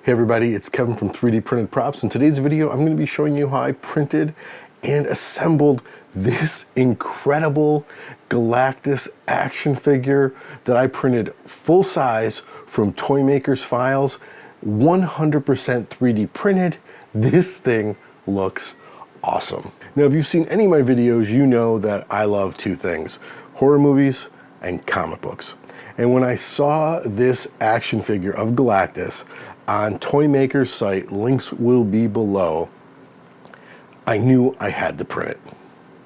Hey everybody, it's Kevin from 3D Printed Props. In today's video, I'm going to be showing you how I printed and assembled this incredible Galactus action figure that I printed full size from Toymakr files, 100% 3D printed. This thing looks awesome. Now, if you've seen any of my videos, you know that I love two things: horror movies and comic books. And when I saw this action figure of Galactus on Toymakr's site, links will be below, I knew I had to print it.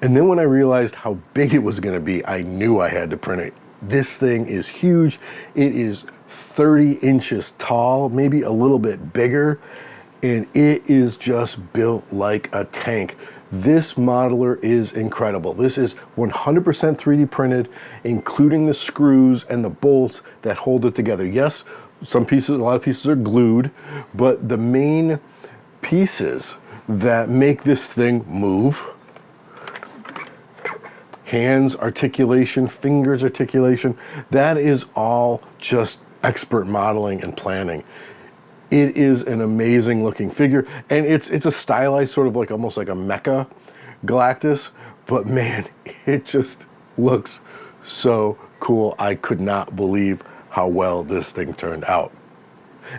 And then when I realized how big it was going to be, I knew I had to print it. This thing is huge. It is 30 inches tall, maybe a little bit bigger, and it is just built like a tank. This modeler is incredible. This is 100% 3D printed, including the screws and the bolts that hold it together. Yes, some pieces, a lot of pieces are glued, but the main pieces that make this thing move, hands articulation, fingers articulation, that is all just expert modeling and planning. It is an amazing looking figure, and it's a stylized sort of like almost like a mecha Galactus, but man, it just looks so cool. I could not believe how well this thing turned out.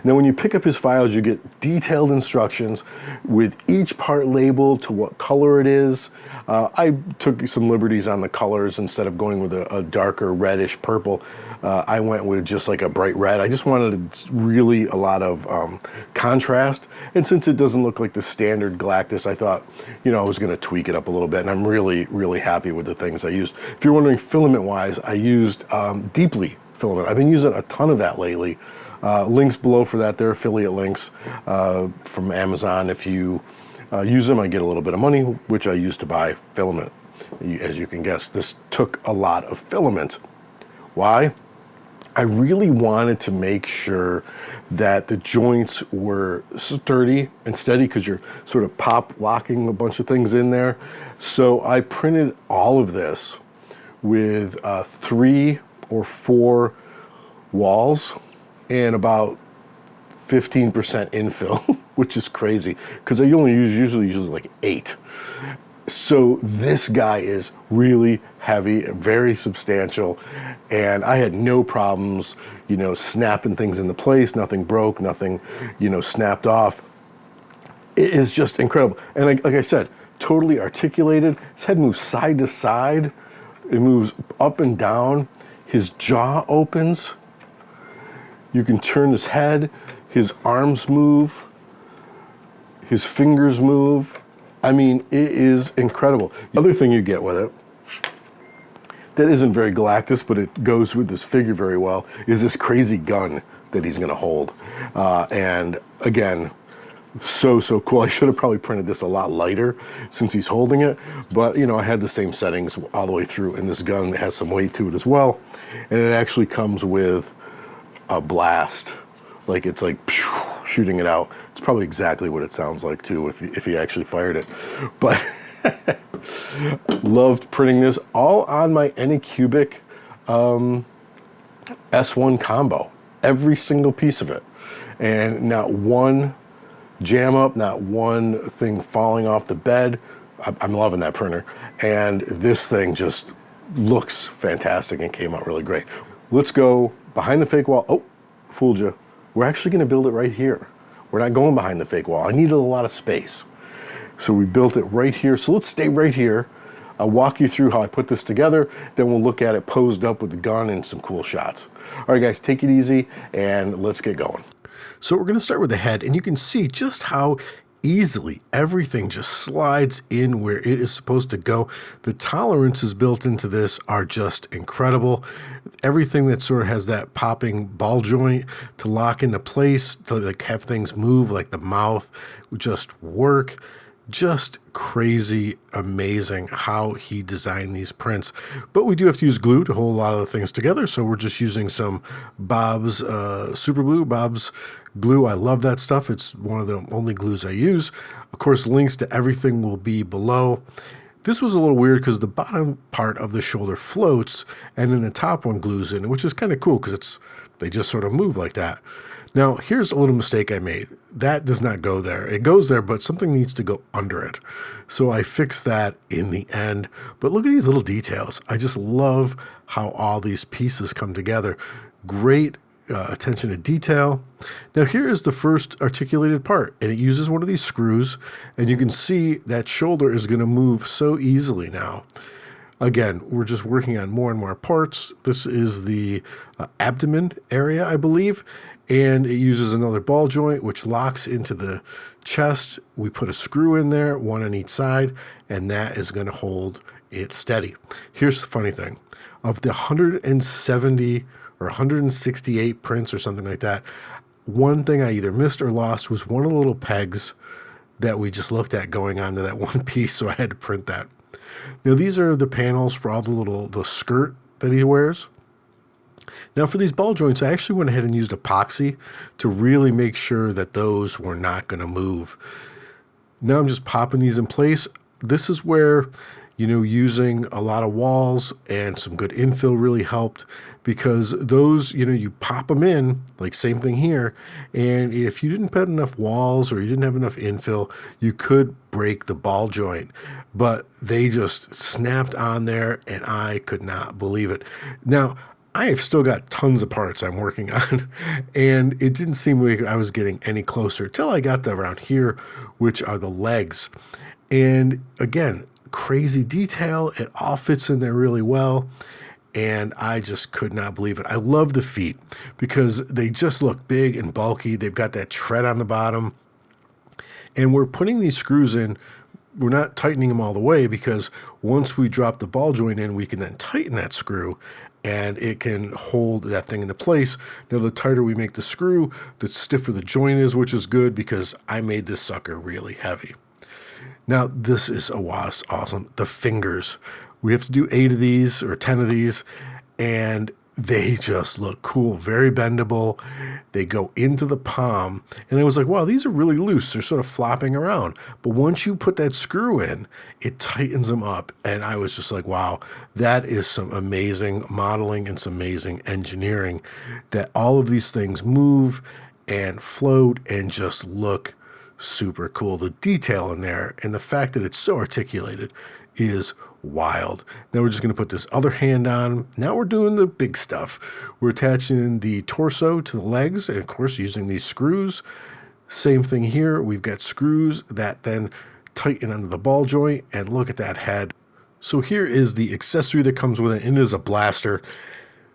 Now, when you pick up his files, you get detailed instructions with each part labeled to what color it is. I took some liberties on the colors. Instead of going with a darker reddish purple, I went with just like a bright red. I just wanted really a lot of contrast. And since it doesn't look like the standard Galactus, I thought, you know, I was going to tweak it up a little bit. And I'm really, really happy with the things I used. If you're wondering filament-wise, I used Deeplee Filament. I've been using a ton of that lately. Links below for that. They're affiliate links from Amazon. If you use them, I get a little bit of money, which I use to buy filament. As you can guess, this took a lot of filament. Why? I really wanted to make sure that the joints were sturdy and steady, because you're sort of pop locking a bunch of things in there. So I printed all of this with 3 or 4 walls and about 15% infill, which is crazy because I only usually like 8. So this guy is really heavy, very substantial, and I had no problems, you know, snapping things into place. Nothing broke, nothing, you know, snapped off. It is just incredible. And like I said, totally articulated. His head moves side to side. It moves up and down. His jaw opens. You can turn his head. His arms move. His fingers move. I mean, it is incredible. The other thing you get with it that isn't very Galactus, but it goes with this figure very well, is this crazy gun that he's going to hold. And again, so cool. I should have probably printed this a lot lighter since he's holding it, but you know, I had the same settings all the way through, and this gun has some weight to it as well. And it actually comes with a blast. Like, it's like shooting it out. It's probably exactly what it sounds like too if he actually fired it. But loved printing this all on my Anycubic S1 Combo. Every single piece of it. And not one jam up, not one thing falling off the bed. I'm loving that printer. And this thing just looks fantastic and came out really great. Let's go behind the fake wall. Oh, fooled you. We're actually going to build it right here. We're not going behind the fake wall. I needed a lot of space. So we built it right here. So let's stay right here. I'll walk you through how I put this together. Then we'll look at it posed up with the gun and some cool shots. All right, guys, take it easy and let's get going. So we're going to start with the head, and you can see just how easily everything just slides in where it is supposed to go. The tolerances built into this are just incredible. Everything that sort of has that popping ball joint to lock into place, to like have things move, like the mouth just work. Just crazy amazing how he designed these prints. But we do have to use glue to hold a lot of the things together, so we're just using some Bob's super glue, Bob's glue. I love that stuff. It's one of the only glues I use. Of course, links to everything will be below. This was a little weird because the bottom part of the shoulder floats and then the top one glues in, which is kind of cool because they just sort of move like that. Now, here's a little mistake I made. That does not go there. It goes there, but something needs to go under it. So I fixed that in the end. But look at these little details. I just love how all these pieces come together. Great attention to detail. Now here is the first articulated part, and it uses one of these screws, and you can see that shoulder is going to move so easily now. Again, we're just working on more and more parts. This is the abdomen area, I believe, and it uses another ball joint which locks into the chest. We put a screw in there, one on each side, and that is going to hold it steady. Here's the funny thing. Of the 170 or 168 prints or something like that, one thing I either missed or lost was one of the little pegs that we just looked at going onto that one piece, so I had to print that. Now these are the panels for all the skirt that he wears. Now for these ball joints, I actually went ahead and used epoxy to really make sure that those were not going to move. Now I'm just popping these in place. This is where, using a lot of walls and some good infill really helped, because those, you pop them in, like same thing here, and if you didn't put enough walls or you didn't have enough infill, you could break the ball joint. But they just snapped on there, and I could not believe it. Now, I have still got tons of parts I'm working on, and it didn't seem like I was getting any closer till I got to around here, which are the legs. And again, crazy detail. It all fits in there really well, and I just could not believe it. I love the feet because they just look big and bulky. They've got that tread on the bottom, and we're putting these screws in. We're not tightening them all the way because once we drop the ball joint in, we can then tighten that screw, and it can hold that thing into place. Now, the tighter we make the screw, the stiffer the joint is, which is good because I made this sucker really heavy. Now, this is awesome. The fingers. We have to do 8 of these or 10 of these, and they just look cool, very bendable. They go into the palm, and I was like, wow, these are really loose. They're sort of flopping around. But once you put that screw in, it tightens them up, and I was just like, wow, that is some amazing modeling and some amazing engineering, that all of these things move and float and just look super cool. The detail in there and the fact that it's so articulated is wild. Now we're just going to put this other hand on. Now we're doing the big stuff. We're attaching the torso to the legs, and of course using these screws. Same thing here. We've got screws that then tighten under the ball joint, and look at that head. So here is the accessory that comes with it. It is a blaster.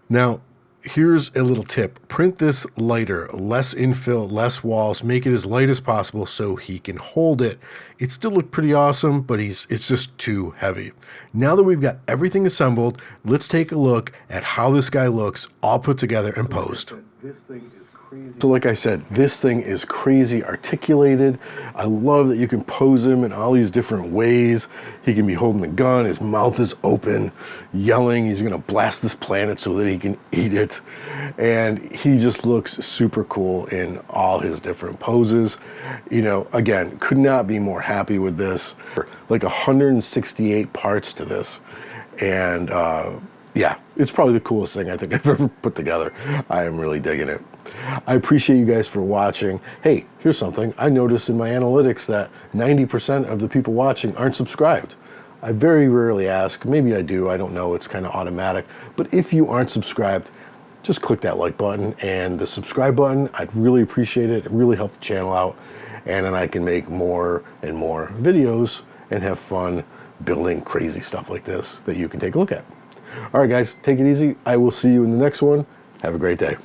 Now, here's a little tip. Print this lighter, less infill, less walls, make it as light as possible so he can hold it. It still looked pretty awesome, but it's just too heavy. Now that we've got everything assembled, let's take a look at how this guy looks all put together and posed. This thing is crazy. So like I said, this thing is crazy articulated. I love that you can pose him in all these different ways. He can be holding the gun, his mouth is open, yelling. He's gonna blast this planet so that he can eat it. And he just looks super cool in all his different poses. Again, could not be more happy with this. Like 168 parts to this. And yeah, it's probably the coolest thing I think I've ever put together. I am really digging it. I appreciate you guys for watching. Hey, here's something. I noticed in my analytics that 90% of the people watching aren't subscribed. I very rarely ask. Maybe I do. I don't know. It's kind of automatic. But if you aren't subscribed, just click that like button and the subscribe button. I'd really appreciate it. It really helps the channel out. And then I can make more and more videos and have fun building crazy stuff like this that you can take a look at. All right, guys, take it easy. I will see you in the next one. Have a great day.